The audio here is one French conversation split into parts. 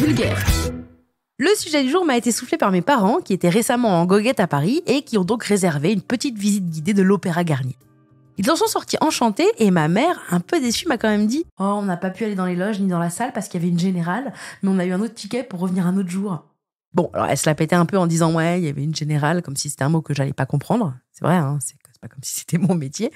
vulgaire. Le sujet du jour m'a été soufflé par mes parents qui étaient récemment en goguette à Paris et qui ont donc réservé une petite visite guidée de l'Opéra Garnier. Ils en sont sortis enchantés et ma mère, un peu déçue, m'a quand même dit « Oh, on n'a pas pu aller dans les loges ni dans la salle parce qu'il y avait une générale, mais on a eu un autre ticket pour revenir un autre jour. » Bon, alors elle se la pétait un peu en disant « Ouais, il y avait une générale », comme si c'était un mot que j'allais pas comprendre. C'est vrai, hein, c'est pas comme si c'était mon métier.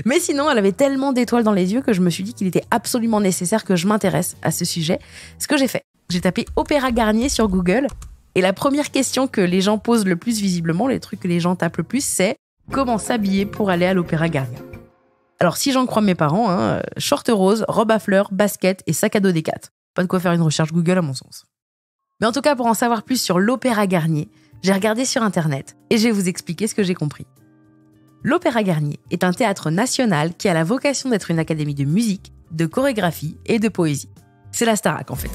Mais sinon, elle avait tellement d'étoiles dans les yeux que je me suis dit qu'il était absolument nécessaire que je m'intéresse à ce sujet. Ce que j'ai fait. J'ai tapé Opéra Garnier sur Google et la première question que les gens posent le plus visiblement, les trucs que les gens tapent le plus, c'est « Comment s'habiller pour aller à l'Opéra Garnier ?» Alors si j'en crois mes parents, short rose, robe à fleurs, basket et sac à dos Décathlon. Pas de quoi faire une recherche Google à mon sens. Mais en tout cas, pour en savoir plus sur l'Opéra Garnier, j'ai regardé sur Internet et je vais vous expliquer ce que j'ai compris. L'Opéra Garnier est un théâtre national qui a la vocation d'être une académie de musique, de chorégraphie et de poésie. C'est la Starac en fait.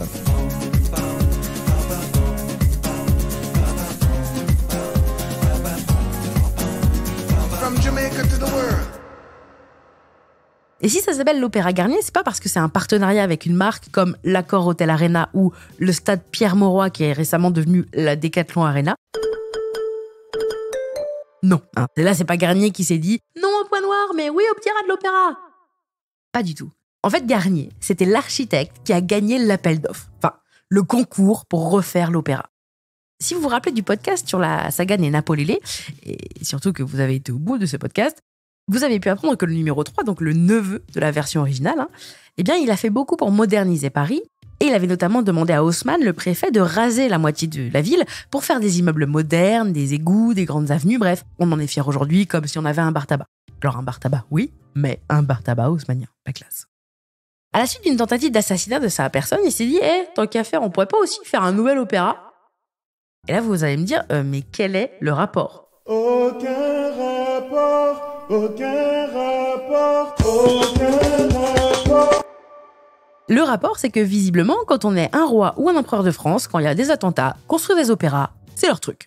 Et si ça s'appelle l'Opéra Garnier, c'est pas parce que c'est un partenariat avec une marque comme l'Accor Hotel Arena ou le stade Pierre-Mauroy qui est récemment devenu la Décathlon Arena. Non, Et là c'est pas Garnier qui s'est dit « Non au Point Noir, mais oui au petit rat de l'Opéra ». Pas du tout. En fait, Garnier, c'était l'architecte qui a gagné l'appel d'offres. Enfin, le concours pour refaire l'opéra. Si vous vous rappelez du podcast sur la saga des Napolélé, et surtout que vous avez été au bout de ce podcast, vous avez pu apprendre que le numéro 3, donc le neveu de la version originale, eh bien, il a fait beaucoup pour moderniser Paris. Et il avait notamment demandé à Haussmann, le préfet, de raser la moitié de la ville pour faire des immeubles modernes, des égouts, des grandes avenues, bref. On en est fiers aujourd'hui comme si on avait un bar tabac. Alors un bar tabac, oui, mais un bar tabac haussmannien, la classe. À la suite d'une tentative d'assassinat de sa personne, il s'est dit « tant qu'à faire, on pourrait pas aussi faire un nouvel opéra ?» Et là, vous allez me dire « mais quel est le rapport ?» Aucun rapport, aucun rapport, aucun rapport. Le rapport, c'est que visiblement, quand on est un roi ou un empereur de France, quand il y a des attentats, construire des opéras, c'est leur truc.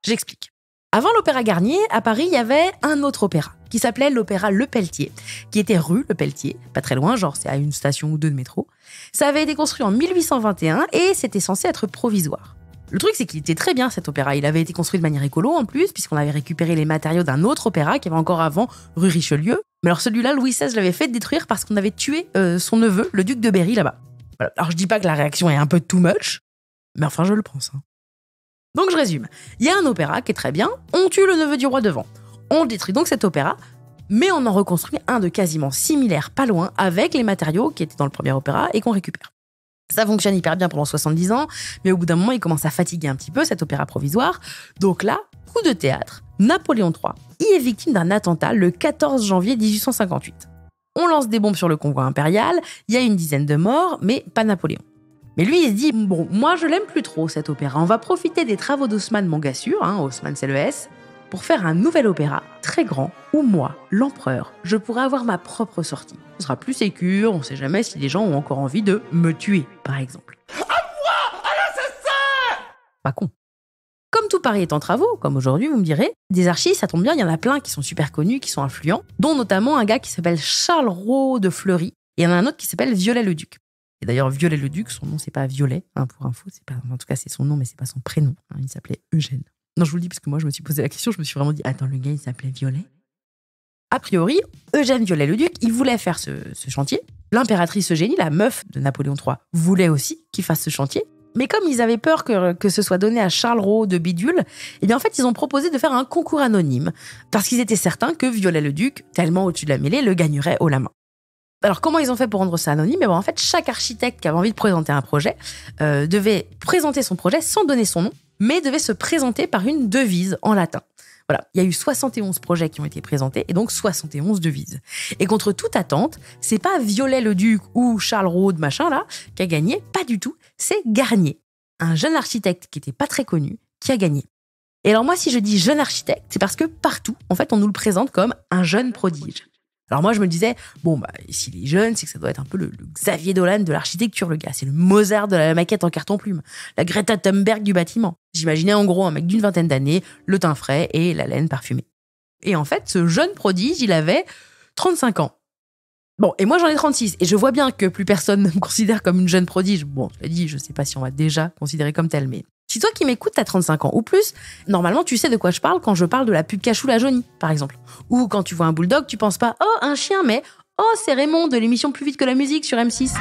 J'explique. Avant l'Opéra Garnier, à Paris, il y avait un autre opéra qui s'appelait l'Opéra Le Pelletier, qui était rue Le Pelletier, pas très loin, genre c'est à une station ou deux de métro. Ça avait été construit en 1821 et c'était censé être provisoire. Le truc, c'est qu'il était très bien cet opéra. Il avait été construit de manière écolo en plus, puisqu'on avait récupéré les matériaux d'un autre opéra qui avait encore avant rue Richelieu. Mais alors celui-là, Louis XVI l'avait fait détruire parce qu'on avait tué son neveu, le duc de Berry, là-bas. Voilà. Alors je dis pas que la réaction est un peu too much, mais enfin je le pense. Donc je résume. Il y a un opéra qui est très bien, on tue le neveu du roi devant. On détruit donc cet opéra, mais on en reconstruit un de quasiment similaire, pas loin, avec les matériaux qui étaient dans le premier opéra et qu'on récupère. Ça fonctionne hyper bien pendant 70 ans, mais au bout d'un moment, il commence à fatiguer un petit peu cet opéra provisoire. Donc là, coup de théâtre, Napoléon III y est victime d'un attentat le 14 janvier 1858. On lance des bombes sur le convoi impérial, il y a une dizaine de morts, mais pas Napoléon. Mais lui, il se dit, bon, moi je l'aime plus trop cet opéra, on va profiter des travaux d'Haussmann, mon gars sûr, Haussmann c'est le S, pour faire un nouvel opéra très grand où moi, l'empereur, je pourrais avoir ma propre sortie. Ce sera plus sécure, on sait jamais si les gens ont encore envie de me tuer, par exemple. À moi, à l'assassin ! Pas con. Comme tout Paris est en travaux, comme aujourd'hui, vous me direz, des archis, ça tombe bien, il y en a plein qui sont super connus, qui sont influents, dont notamment un gars qui s'appelle Charles Roux de Fleury, et il y en a un autre qui s'appelle Viollet-le-Duc. Et d'ailleurs, Viollet-le-Duc, son nom, c'est pas Violet, pour info, c'est pas, en tout cas, c'est son nom, mais c'est pas son prénom, il s'appelait Eugène. Non, je vous le dis parce que moi, je me suis posé la question, je me suis vraiment dit, attends, le gars, il s'appelait Violet ? A priori, Eugène Viollet-le-Duc, il voulait faire ce chantier. L'impératrice Eugénie, la meuf de Napoléon III, voulait aussi qu'il fasse ce chantier. Mais comme ils avaient peur que ce soit donné à Charles Roux de Bidule, eh bien en fait, ils ont proposé de faire un concours anonyme, parce qu'ils étaient certains que Viollet-le-Duc, tellement au-dessus de la mêlée, le gagnerait haut la main. Alors comment ils ont fait pour rendre ça anonyme ? Eh bien, en fait, chaque architecte qui avait envie de présenter un projet devait présenter son projet sans donner son nom, mais devait se présenter par une devise en latin. Voilà, il y a eu 71 projets qui ont été présentés et donc 71 devises. Et contre toute attente, c'est pas Viollet-le-Duc ou Charles Roux de machin là qui a gagné, pas du tout, c'est Garnier, un jeune architecte qui était pas très connu, qui a gagné. Et alors moi, si je dis jeune architecte, c'est parce que partout, en fait, on nous le présente comme un jeune prodige. Alors moi, je me disais, s'il est jeune, c'est que ça doit être un peu le Xavier Dolan de l'architecture, le gars. C'est le Mozart de la maquette en carton-plume, la Greta Thunberg du bâtiment. J'imaginais en gros un mec d'une vingtaine d'années, le teint frais et la laine parfumée. Et en fait, ce jeune prodige, il avait 35 ans. Bon, et moi j'en ai 36, et je vois bien que plus personne ne me considère comme une jeune prodige. Bon, je l'ai dit, je sais pas si on va déjà considérer comme telle, mais si toi qui m'écoutes, t'as 35 ans ou plus, normalement tu sais de quoi je parle quand je parle de la pub Cachou la Jaunie, par exemple. Ou quand tu vois un bulldog, tu penses pas « Oh, un chien », mais « Oh, c'est Raymond de l'émission Plus vite que la musique sur M6 ».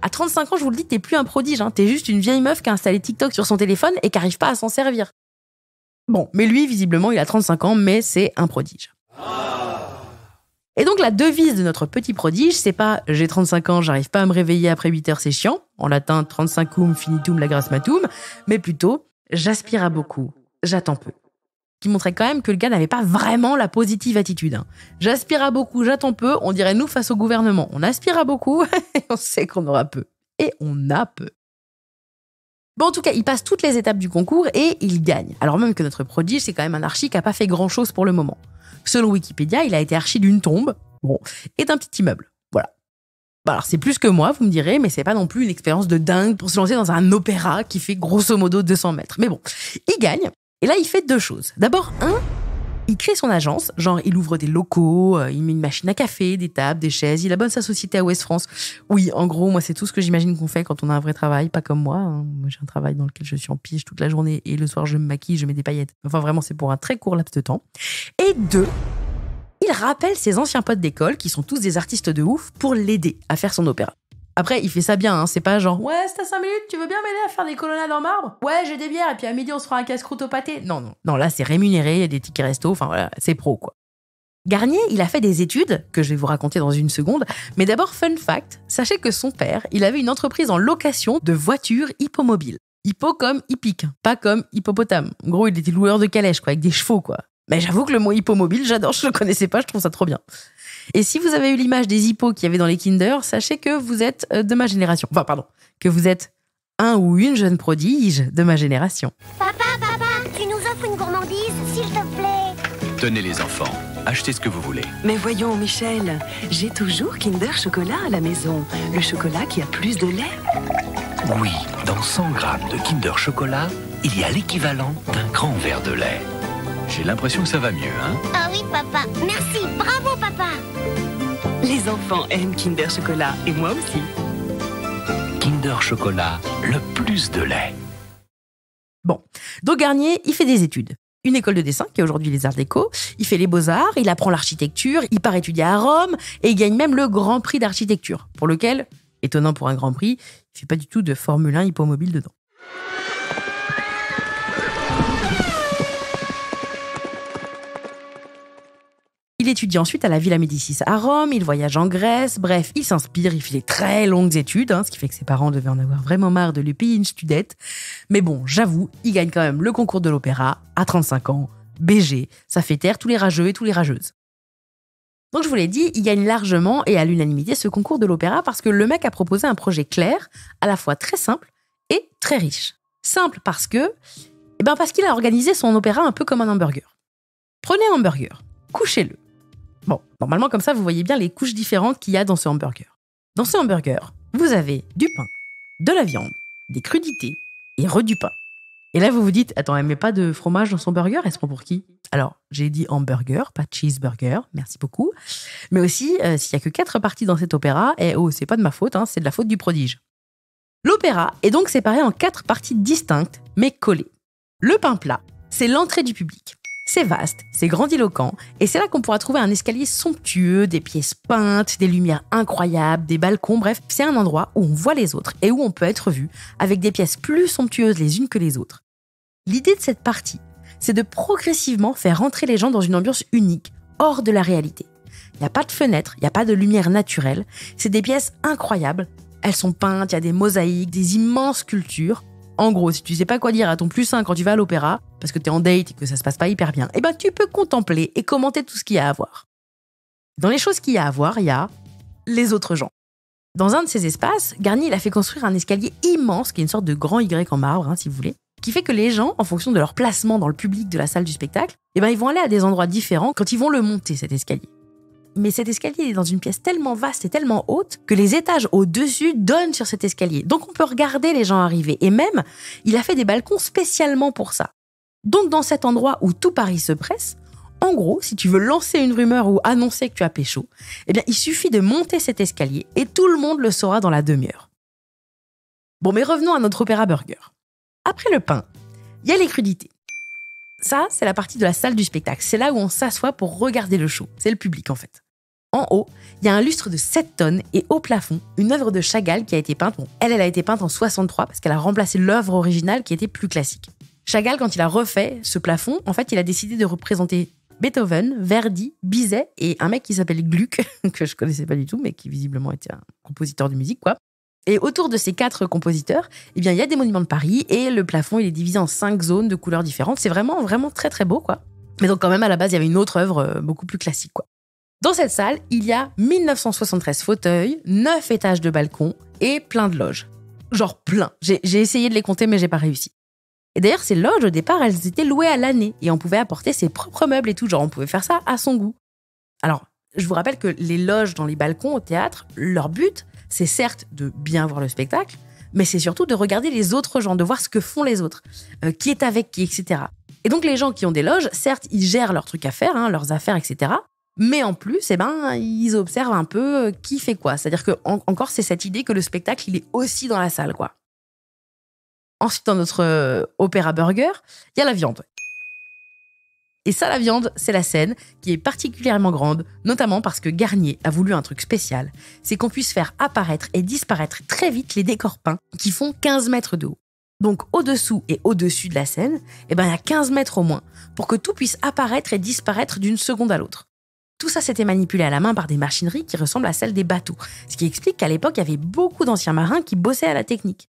À 35 ans, je vous le dis, t'es plus un prodige, hein. T'es juste une vieille meuf qui a installé TikTok sur son téléphone et qui arrive pas à s'en servir. Bon, mais lui, visiblement, il a 35 ans, mais c'est un prodige. Et donc, la devise de notre petit prodige, c'est pas « j'ai 35 ans, j'arrive pas à me réveiller après 8 heures, c'est chiant », en latin « 35 finitum la grace matum », mais plutôt « j'aspire à beaucoup, j'attends peu ». Qui montrait quand même que le gars n'avait pas vraiment la positive attitude. Hein. J'aspire à beaucoup, j'attends peu, on dirait nous face au gouvernement. On aspire à beaucoup et on sait qu'on aura peu. Et on a peu. Bon, en tout cas, il passe toutes les étapes du concours et il gagne. Alors même que notre prodige, c'est quand même un archi qui n'a pas fait grand-chose pour le moment. Selon Wikipédia, il a été archi d'une tombe, et d'un petit immeuble. Voilà. Bah alors c'est plus que moi, vous me direz, mais c'est pas non plus une expérience de dingue pour se lancer dans un opéra qui fait grosso modo 200 mètres. Mais bon, il gagne. Et là, il fait deux choses. D'abord, il crée son agence, genre il ouvre des locaux, il met une machine à café, des tables, des chaises, il abonne sa société à Ouest France. Oui, en gros, moi, c'est tout ce que j'imagine qu'on fait quand on a un vrai travail, pas comme moi. Hein. Moi, j'ai un travail dans lequel je suis en pige toute la journée et le soir, je me maquille, je mets des paillettes. Enfin, vraiment, c'est pour un très court laps de temps. Et deux, il rappelle ses anciens potes d'école, qui sont tous des artistes de ouf, pour l'aider à faire son opéra. Après, il fait ça bien, hein. C'est pas genre « Ouais, c'est à 5 minutes, tu veux bien m'aider à faire des colonnades en marbre ? Ouais, j'ai des bières, et puis à midi, on se fera un casse-croûte au pâté. » Non, là, c'est rémunéré, il y a des tickets resto, enfin voilà, c'est pro, quoi. Garnier, il a fait des études, que je vais vous raconter dans une seconde, mais d'abord, fun fact, sachez que son père, il avait une entreprise en location de voitures hippomobiles. Hippo comme hippique, pas comme hippopotame. En gros, il était loueur de calèche, quoi, avec des chevaux, quoi. Mais j'avoue que le mot hippomobile, j'adore, je le connaissais pas, je trouve ça trop bien. Et si vous avez eu l'image des hippos qu'il y avait dans les Kinder, sachez que vous êtes de ma génération. Enfin, pardon, que vous êtes un ou une jeune prodige de ma génération. Papa, tu nous offres une gourmandise, s'il te plaît. Tenez les enfants, achetez ce que vous voulez. Mais voyons, Michel, j'ai toujours Kinder Chocolat à la maison. Le chocolat qui a plus de lait. Oui, dans 100 grammes de Kinder Chocolat, il y a l'équivalent d'un grand verre de lait. J'ai l'impression que ça va mieux, hein ? Ah oui, papa. Merci, bravo, papa. Les enfants aiment Kinder Chocolat, et moi aussi. Kinder Chocolat, le plus de lait. Bon, donc Garnier, il fait des études. Une école de dessin, qui est aujourd'hui les Arts Déco. Il fait les Beaux-Arts, il apprend l'architecture, il part étudier à Rome, et il gagne même le Grand Prix d'architecture, pour lequel, étonnant pour un Grand Prix, il fait pas du tout de Formule 1 hippomobile dedans. Il étudie ensuite à la Villa Médicis à Rome, il voyage en Grèce, bref, il s'inspire, il fait des très longues études, ce qui fait que ses parents devaient en avoir vraiment marre de lui payer une studette. Mais bon, j'avoue, il gagne quand même le concours de l'opéra à 35 ans, BG, ça fait taire tous les rageux et tous les rageuses. Donc je vous l'ai dit, il gagne largement et à l'unanimité ce concours de l'opéra parce que le mec a proposé un projet clair, à la fois très simple et très riche. Simple parce qu'il a organisé son opéra un peu comme un hamburger. Prenez un hamburger, couchez-le. Bon, normalement, comme ça, vous voyez bien les couches différentes qu'il y a dans ce hamburger. Dans ce hamburger, vous avez du pain, de la viande, des crudités et du pain. Et là, vous vous dites, attends, elle met pas de fromage dans son burger, elle se prend pour qui ? Alors, j'ai dit hamburger, pas cheeseburger, merci beaucoup. Mais aussi, s'il y a que 4 parties dans cet opéra, c'est pas de ma faute, c'est de la faute du prodige. L'opéra est donc séparé en 4 parties distinctes, mais collées. Le pain plat, c'est l'entrée du public. C'est vaste, c'est grandiloquent, et c'est là qu'on pourra trouver un escalier somptueux, des pièces peintes, des lumières incroyables, des balcons, bref, c'est un endroit où on voit les autres et où on peut être vu, avec des pièces plus somptueuses les unes que les autres. L'idée de cette partie, c'est de progressivement faire rentrer les gens dans une ambiance unique, hors de la réalité. Il n'y a pas de fenêtres, il n'y a pas de lumière naturelle, c'est des pièces incroyables, elles sont peintes, il y a des mosaïques, des immenses sculptures. En gros, si tu sais pas quoi dire à ton +1 quand tu vas à l'opéra, parce que t'es en date et que ça se passe pas hyper bien, tu peux contempler et commenter tout ce qu'il y a à voir. Dans les choses qu'il y a à voir, il y a les autres gens. Dans un de ces espaces, Garnier il a fait construire un escalier immense, qui est une sorte de grand Y en marbre, si vous voulez, qui fait que les gens, en fonction de leur placement dans le public de la salle du spectacle, ils vont aller à des endroits différents quand ils vont le monter, cet escalier. Mais cet escalier est dans une pièce tellement vaste et tellement haute que les étages au-dessus donnent sur cet escalier. Donc on peut regarder les gens arriver. Et même, il a fait des balcons spécialement pour ça. Donc dans cet endroit où tout Paris se presse, en gros, si tu veux lancer une rumeur ou annoncer que tu as pécho, eh bien il suffit de monter cet escalier et tout le monde le saura dans la demi-heure. Bon, mais revenons à notre opéra burger. Après le pain, il y a les crudités. Ça, c'est la partie de la salle du spectacle. C'est là où on s'assoit pour regarder le show. C'est le public, en fait. En haut, il y a un lustre de 7 tonnes et au plafond, une œuvre de Chagall qui a été peinte. Bon, elle a été peinte en 63 parce qu'elle a remplacé l'œuvre originale qui était plus classique. Chagall, quand il a refait ce plafond, en fait, il a décidé de représenter Beethoven, Verdi, Bizet et un mec qui s'appelle Gluck, que je connaissais pas du tout, mais qui visiblement était un compositeur de musique, quoi. Et autour de ces 4 compositeurs, eh bien, il y a des monuments de Paris et le plafond, il est divisé en 5 zones de couleurs différentes. C'est vraiment, vraiment très, très beau, quoi. Mais donc, quand même, à la base, il y avait une autre œuvre beaucoup plus classique, quoi. Dans cette salle, il y a 1973 fauteuils, 9 étages de balcons et plein de loges. Genre plein. J'ai essayé de les compter, mais j'ai pas réussi. Et d'ailleurs, ces loges, au départ, elles étaient louées à l'année et on pouvait apporter ses propres meubles et tout. Genre, on pouvait faire ça à son goût. Alors, je vous rappelle que les loges dans les balcons au théâtre, leur but, c'est certes de bien voir le spectacle, mais c'est surtout de regarder les autres gens, de voir ce que font les autres, qui est avec qui, etc. Et donc, les gens qui ont des loges, certes, ils gèrent leurs trucs à faire, leurs affaires, etc. Mais en plus, ils observent un peu qui fait quoi. C'est-à-dire que encore, c'est cette idée que le spectacle, il est aussi dans la salle, quoi. Ensuite, dans notre opéra burger, il y a la viande. Et ça, la viande, c'est la scène qui est particulièrement grande, notamment parce que Garnier a voulu un truc spécial. C'est qu'on puisse faire apparaître et disparaître très vite les décors peints qui font 15 mètres de haut. Donc, au-dessous et au-dessus de la scène, il y a 15 mètres au moins pour que tout puisse apparaître et disparaître d'une seconde à l'autre. Tout ça, c'était manipulé à la main par des machineries qui ressemblent à celles des bateaux. Ce qui explique qu'à l'époque, il y avait beaucoup d'anciens marins qui bossaient à la technique.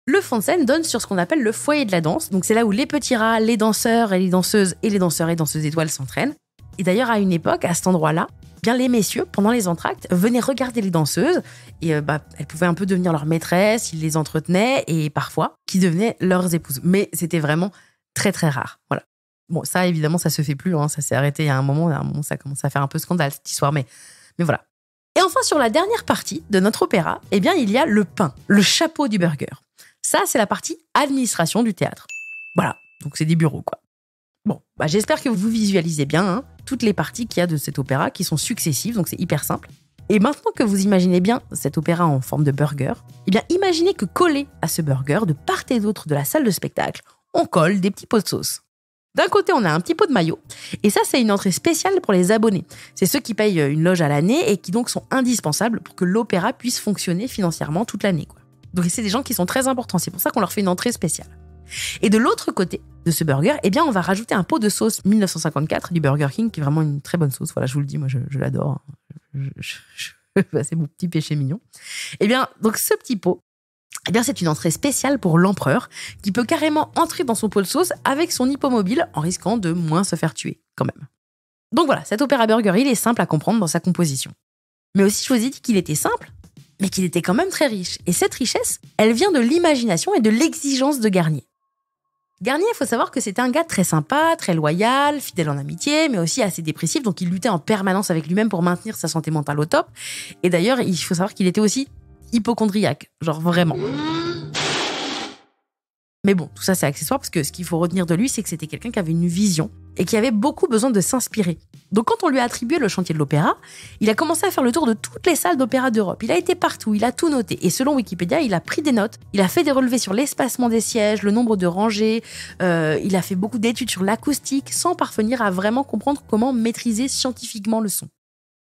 Le fond de scène donne sur ce qu'on appelle le foyer de la danse. Donc c'est là où les petits rats, les danseurs et les danseuses et les danseurs et danseuses étoiles s'entraînent. Et d'ailleurs, à une époque, à cet endroit-là, bien les messieurs, pendant les entr'actes, venaient regarder les danseuses et elles pouvaient un peu devenir leurs maîtresses, ils les entretenaient et parfois, qui devenaient leurs épouses. Mais c'était vraiment très très rare. Voilà. Bon, ça évidemment, ça se fait plus. Ça s'est arrêté il y a un moment, ça commence à faire un peu scandale cette histoire, mais voilà. Et enfin, sur la dernière partie de notre opéra, eh bien, il y a le pain, le chapeau du burger. Ça, c'est la partie administration du théâtre. Voilà, donc c'est des bureaux, quoi. Bon, j'espère que vous visualisez bien toutes les parties qu'il y a de cet opéra qui sont successives, donc c'est hyper simple. Et maintenant que vous imaginez bien cet opéra en forme de burger, eh bien, imaginez que collé à ce burger, de part et d'autre de la salle de spectacle, on colle des petits pots de sauce. D'un côté, on a un petit pot de maillot, et ça, c'est une entrée spéciale pour les abonnés. C'est ceux qui payent une loge à l'année et qui donc sont indispensables pour que l'opéra puisse fonctionner financièrement toute l'année, quoi. Donc c'est des gens qui sont très importants, c'est pour ça qu'on leur fait une entrée spéciale. Et de l'autre côté de ce burger, eh bien on va rajouter un pot de sauce 1954 du Burger King, qui est vraiment une très bonne sauce. Voilà, je vous le dis, moi je l'adore. C'est mon petit péché mignon. Eh bien, donc ce petit pot, eh bien c'est une entrée spéciale pour l'empereur, qui peut carrément entrer dans son pot de sauce avec son hippomobile en risquant de moins se faire tuer, quand même. Donc voilà, cet opéra burger, il est simple à comprendre dans sa composition. Mais aussi, je vous ai dit qu'il était simple, mais qu'il était quand même très riche. Et cette richesse, elle vient de l'imagination et de l'exigence de Garnier. Garnier, il faut savoir que c'était un gars très sympa, très loyal, fidèle en amitié, mais aussi assez dépressif, donc il luttait en permanence avec lui-même pour maintenir sa santé mentale au top. Et d'ailleurs, il faut savoir qu'il était aussi hypocondriaque, genre vraiment. Mais bon, tout ça c'est accessoire parce que ce qu'il faut retenir de lui, c'est que c'était quelqu'un qui avait une vision et qui avait beaucoup besoin de s'inspirer. Donc quand on lui a attribué le chantier de l'opéra, il a commencé à faire le tour de toutes les salles d'opéra d'Europe. Il a été partout, il a tout noté. Et selon Wikipédia, il a pris des notes, il a fait des relevés sur l'espacement des sièges, le nombre de rangées, il a fait beaucoup d'études sur l'acoustique sans parvenir à vraiment comprendre comment maîtriser scientifiquement le son.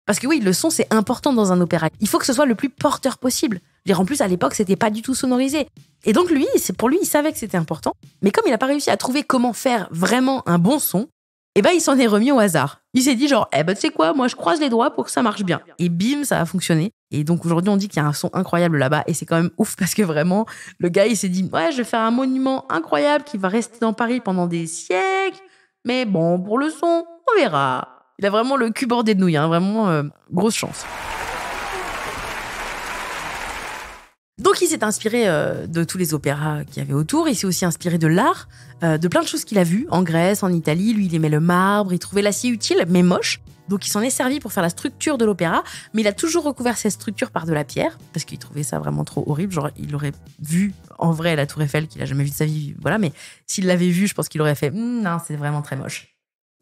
Parce que oui, le son, c'est important dans un opéra. Il faut que ce soit le plus porteur possible. En plus, à l'époque, c'était pas du tout sonorisé. Et donc lui, pour lui, il savait que c'était important. Mais comme il n'a pas réussi à trouver comment faire vraiment un bon son, il s'en est remis au hasard. Il s'est dit tu sais quoi, moi je croise les doigts pour que ça marche bien. Et bim, ça a fonctionné. Et donc aujourd'hui, on dit qu'il y a un son incroyable là-bas. Et c'est quand même ouf parce que vraiment, le gars, il s'est dit je vais faire un monument incroyable qui va rester dans Paris pendant des siècles. Mais bon, pour le son, on verra. Il a vraiment le cul bordé de nouilles, vraiment grosse chance. Donc il s'est inspiré de tous les opéras qu'il y avait autour, il s'est aussi inspiré de l'art, de plein de choses qu'il a vues en Grèce, en Italie. Lui, il aimait le marbre, il trouvait l'acier utile, mais moche. Donc il s'en est servi pour faire la structure de l'opéra, mais il a toujours recouvert cette structure par de la pierre, parce qu'il trouvait ça vraiment trop horrible. Genre, il aurait vu en vrai la Tour Eiffel, qu'il a jamais vu de sa vie, voilà, mais s'il l'avait vu, je pense qu'il aurait fait non, c'est vraiment très moche.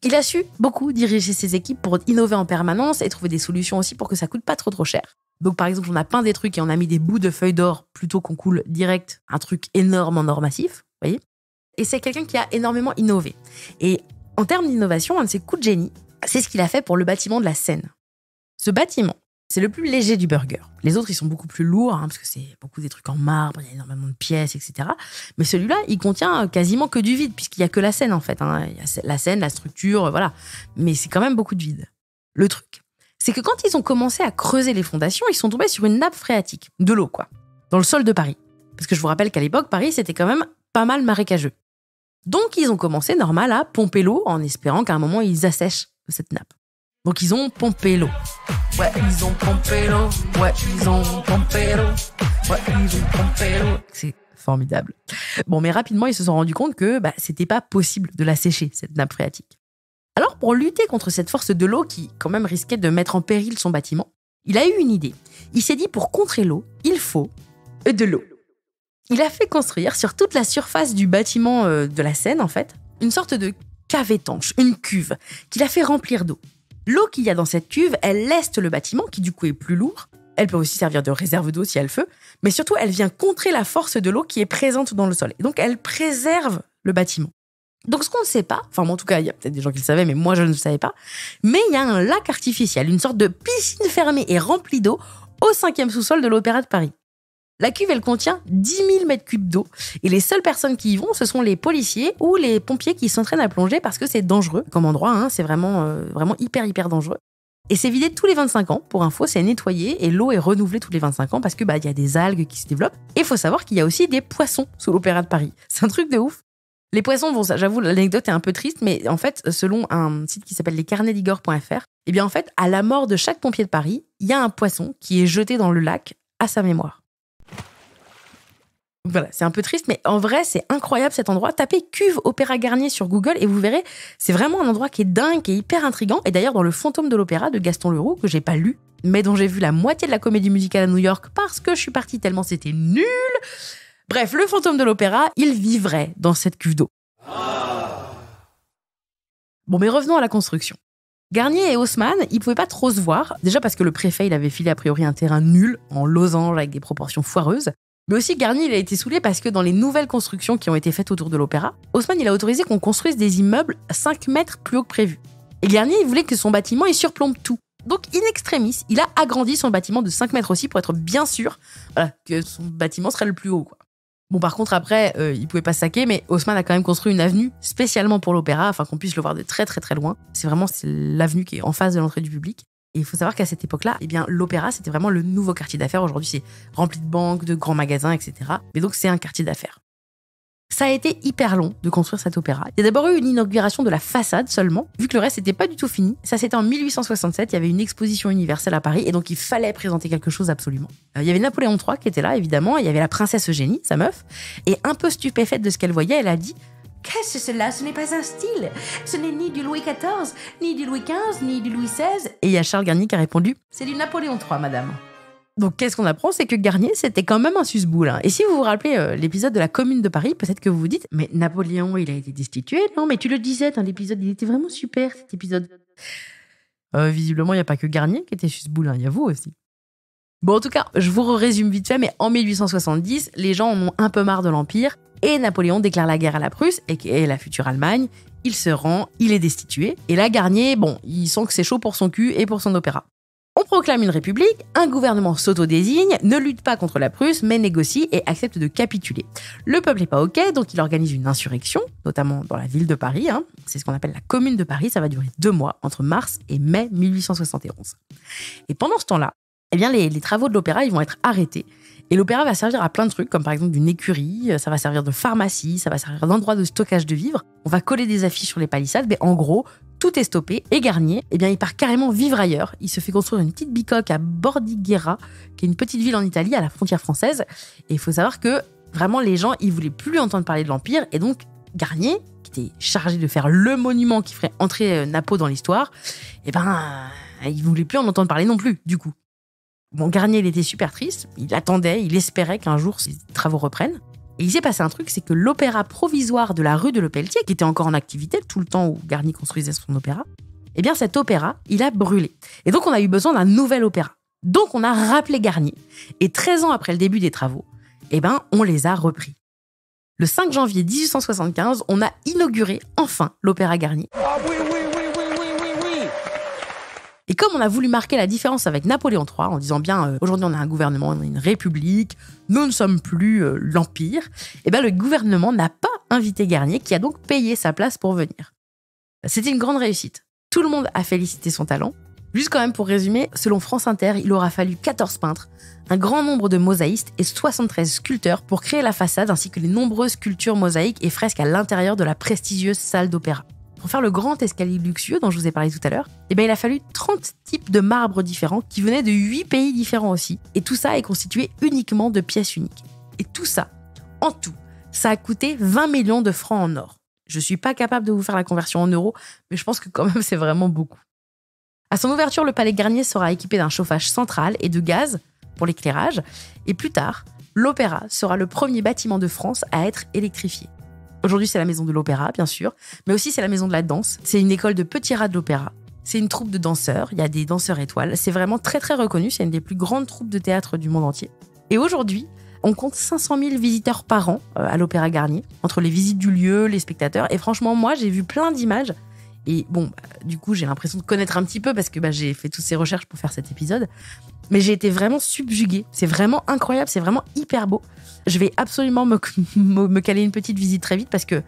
Il a su beaucoup diriger ses équipes pour innover en permanence et trouver des solutions aussi pour que ça coûte pas trop cher. Donc par exemple, on a peint des trucs et on a mis des bouts de feuilles d'or plutôt qu'on coule direct un truc énorme en or massif, vous voyez. Et c'est quelqu'un qui a énormément innové. Et en termes d'innovation, un de ses coups de génie, c'est ce qu'il a fait pour le bâtiment de la Seine. Ce bâtiment, c'est le plus léger du burger. Les autres, ils sont beaucoup plus lourds, parce que c'est beaucoup des trucs en marbre, il y a énormément de pièces, etc. Mais celui-là, il contient quasiment que du vide, puisqu'il n'y a que la Seine, en fait. Il y a la Seine, la structure, voilà. Mais c'est quand même beaucoup de vide. Le truc, c'est que quand ils ont commencé à creuser les fondations, ils sont tombés sur une nappe phréatique, de l'eau, quoi, dans le sol de Paris. Parce que je vous rappelle qu'à l'époque, Paris, c'était quand même pas mal marécageux. Donc, ils ont commencé, normal, à pomper l'eau, en espérant qu'à un moment, ils assèchent cette nappe. Donc, ils ont pompé l'eau. Ouais, ils ont pompé l'eau. Ouais, ils ont pompé l'eau. Ouais, ils ont pompé l'eau. C'est formidable. Bon, mais rapidement, ils se sont rendus compte que c'était pas possible de la sécher, cette nappe phréatique. Alors, pour lutter contre cette force de l'eau qui, quand même, risquait de mettre en péril son bâtiment, il a eu une idée. Il s'est dit, pour contrer l'eau, il faut de l'eau. Il a fait construire sur toute la surface du bâtiment de la Seine, en fait, une sorte de cave étanche, une cuve, qu'il a fait remplir d'eau. L'eau qu'il y a dans cette cuve, elle leste le bâtiment, qui du coup est plus lourd. Elle peut aussi servir de réserve d'eau si elle veut, mais surtout, elle vient contrer la force de l'eau qui est présente dans le sol. Et donc, elle préserve le bâtiment. Donc, ce qu'on ne sait pas, enfin, en tout cas, il y a peut-être des gens qui le savaient, mais moi, je ne le savais pas, mais il y a un lac artificiel, une sorte de piscine fermée et remplie d'eau au 5e sous-sol de l'Opéra de Paris. La cuve, elle contient 10 000 mètres cubes d'eau, et les seules personnes qui y vont, ce sont les policiers ou les pompiers qui s'entraînent à plonger parce que c'est dangereux comme endroit, c'est vraiment hyper dangereux. Et c'est vidé tous les 25 ans, pour info, c'est nettoyé et l'eau est renouvelée tous les 25 ans parce que il y a des algues qui se développent. Et il faut savoir qu'il y a aussi des poissons sous l'Opéra de Paris. C'est un truc de ouf. Les poissons, bon, ça, j'avoue, l'anecdote est un peu triste, mais en fait, selon un site qui s'appelle lescarnetsdigor.fr, eh bien, en fait, à la mort de chaque pompier de Paris, il y a un poisson qui est jeté dans le lac à sa mémoire. Voilà, c'est un peu triste, mais en vrai, c'est incroyable cet endroit. Tapez cuve Opéra Garnier sur Google et vous verrez, c'est vraiment un endroit qui est dingue, qui est hyper intriguant. Et d'ailleurs, dans Le Fantôme de l'Opéra de Gaston Leroux, que j'ai pas lu, mais dont j'ai vu la moitié de la comédie musicale à New York parce que je suis partie tellement c'était nul. Bref, le Fantôme de l'Opéra, il vivrait dans cette cuve d'eau. Bon, mais revenons à la construction. Garnier et Haussmann, ils pouvaient pas trop se voir. Déjà parce que le préfet, il avait filé a priori un terrain nul, en losange avec des proportions foireuses. Mais aussi, Garnier, il a été saoulé parce que dans les nouvelles constructions qui ont été faites autour de l'opéra, Haussmann, il a autorisé qu'on construise des immeubles 5 mètres plus haut que prévu. Et Garnier, il voulait que son bâtiment, il surplombe tout. Donc, in extremis, il a agrandi son bâtiment de 5 mètres aussi pour être bien sûr que son bâtiment serait le plus haut, quoi. Bon, par contre, après, il pouvait pas se saquer, mais Haussmann a quand même construit une avenue spécialement pour l'opéra, afin qu'on puisse le voir de très très très loin. C'est l'avenue qui est en face de l'entrée du public. Et il faut savoir qu'à cette époque-là, eh bien, l'opéra, c'était vraiment le nouveau quartier d'affaires. Aujourd'hui, c'est rempli de banques, de grands magasins, etc. Mais donc, c'est un quartier d'affaires. Ça a été hyper long de construire cet opéra. Il y a d'abord eu une inauguration de la façade seulement, vu que le reste n'était pas du tout fini. Ça, c'était en 1867. Il y avait une exposition universelle à Paris, et donc il fallait présenter quelque chose absolument. Il y avait Napoléon III qui était là, évidemment. Il y avait la princesse Eugénie, sa meuf. Et un peu stupéfaite de ce qu'elle voyait, elle a dit: qu'est-ce que cela? Ce n'est pas un style. Ce n'est ni du Louis XIV, ni du Louis XV, ni du Louis XVI. Et il y a Charles Garnier qui a répondu: c'est du Napoléon III, madame. Donc, qu'est-ce qu'on apprend? C'est que Garnier, c'était quand même un susboule. Et si vous vous rappelez l'épisode de la Commune de Paris, peut-être que vous vous dites: mais Napoléon, il a été destitué? Non, mais tu le disais dans l'épisode, il était vraiment super, cet épisode. Visiblement, il n'y a pas que Garnier qui était susboule, il y a vous aussi. Bon, en tout cas, je vous résume vite fait, mais en 1870, les gens en ont un peu marre de l'Empire, et Napoléon déclare la guerre à la Prusse, et la future Allemagne. Il se rend, il est destitué. Et là, Garnier, bon, il sent que c'est chaud pour son cul et pour son opéra. On proclame une république, un gouvernement s'auto-désigne, ne lutte pas contre la Prusse, mais négocie et accepte de capituler. Le peuple n'est pas OK, donc il organise une insurrection, notamment dans la ville de Paris. C'est ce qu'on appelle la Commune de Paris. Ça va durer 2 mois, entre mars et mai 1871. Et pendant ce temps-là, eh bien, les travaux de l'opéra, ils vont être arrêtés. Et l'opéra va servir à plein de trucs, comme par exemple d'une écurie, ça va servir de pharmacie, ça va servir d'endroit de stockage de vivres. On va coller des affiches sur les palissades, mais en gros, tout est stoppé et Garnier, eh bien, il part carrément vivre ailleurs. Il se fait construire une petite bicoque à Bordighera, qui est une petite ville en Italie à la frontière française. Et il faut savoir que vraiment les gens, ils voulaient plus entendre parler de l'Empire et donc Garnier, qui était chargé de faire le monument qui ferait entrer Napo dans l'histoire, eh ben, il voulait plus en entendre parler non plus, du coup. Bon, Garnier, il était super triste. Il attendait, il espérait qu'un jour ses travaux reprennent. Et il s'est passé un truc, c'est que l'opéra provisoire de la rue de Lepelletier, qui était encore en activité tout le temps où Garnier construisait son opéra, eh bien cet opéra, il a brûlé. Et donc on a eu besoin d'un nouvel opéra. Donc on a rappelé Garnier. Et 13 ans après le début des travaux, eh ben on les a repris. Le 5 janvier 1875, on a inauguré enfin l'opéra Garnier. Ah oui, oui, oui, oui, oui, oui, oui. Et comme on a voulu marquer la différence avec Napoléon III, en disant bien aujourd'hui on a un gouvernement, on a une république, nous ne sommes plus l'Empire, eh bien le gouvernement n'a pas invité Garnier, qui a donc payé sa place pour venir. C'était une grande réussite. Tout le monde a félicité son talent. Juste quand même pour résumer, selon France Inter, il aura fallu 14 peintres, un grand nombre de mosaïstes et 73 sculpteurs pour créer la façade ainsi que les nombreuses sculptures mosaïques et fresques à l'intérieur de la prestigieuse salle d'opéra. Pour faire le grand escalier luxueux dont je vous ai parlé tout à l'heure, eh bien, il a fallu 30 types de marbres différents qui venaient de 8 pays différents aussi. Et tout ça est constitué uniquement de pièces uniques. Et tout ça, en tout, ça a coûté 20 millions de francs en or. Je suis pas capable de vous faire la conversion en euros, mais je pense que quand même c'est vraiment beaucoup. À son ouverture, le palais Garnier sera équipé d'un chauffage central et de gaz pour l'éclairage. Et plus tard, l'opéra sera le premier bâtiment de France à être électrifié. Aujourd'hui, c'est la maison de l'opéra, bien sûr, mais aussi c'est la maison de la danse. C'est une école de petits rats de l'opéra. C'est une troupe de danseurs, il y a des danseurs étoiles. C'est vraiment très très reconnu, c'est une des plus grandes troupes de théâtre du monde entier. Et aujourd'hui, on compte 500 000 visiteurs par an à l'opéra Garnier, entre les visites du lieu, les spectateurs. Et franchement, moi, j'ai vu plein d'images. Et bon, du coup, j'ai l'impression de connaître un petit peu parce que j'ai fait toutes ces recherches pour faire cet épisode. Mais j'ai été vraiment subjuguée. C'est vraiment incroyable, c'est vraiment hyper beau. Je vais absolument me caler une petite visite très vite parce que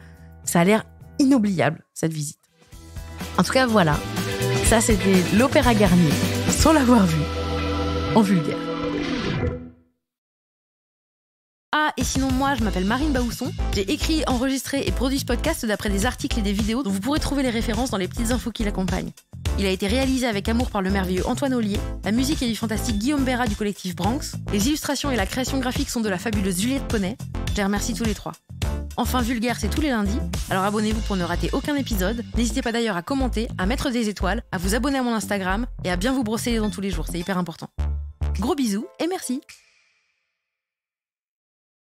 ça a l'air inoubliable, cette visite. En tout cas, voilà. Ça, c'était l'opéra Garnier, sans l'avoir vu, en vulgaire. Ah, et sinon, moi, je m'appelle Marine Baousson. J'ai écrit, enregistré et produit ce podcast d'après des articles et des vidéos dont vous pourrez trouver les références dans les petites infos qui l'accompagnent. Il a été réalisé avec amour par le merveilleux Antoine Ollier. La musique est du fantastique Guillaume Béra du collectif Branx. Les illustrations et la création graphique sont de la fabuleuse Juliette Poney. Je les remercie tous les trois. Enfin, Vulgaire, c'est tous les lundis, alors abonnez-vous pour ne rater aucun épisode. N'hésitez pas d'ailleurs à commenter, à mettre des étoiles, à vous abonner à mon Instagram et à bien vous brosser les dents tous les jours, c'est hyper important. Gros bisous et merci.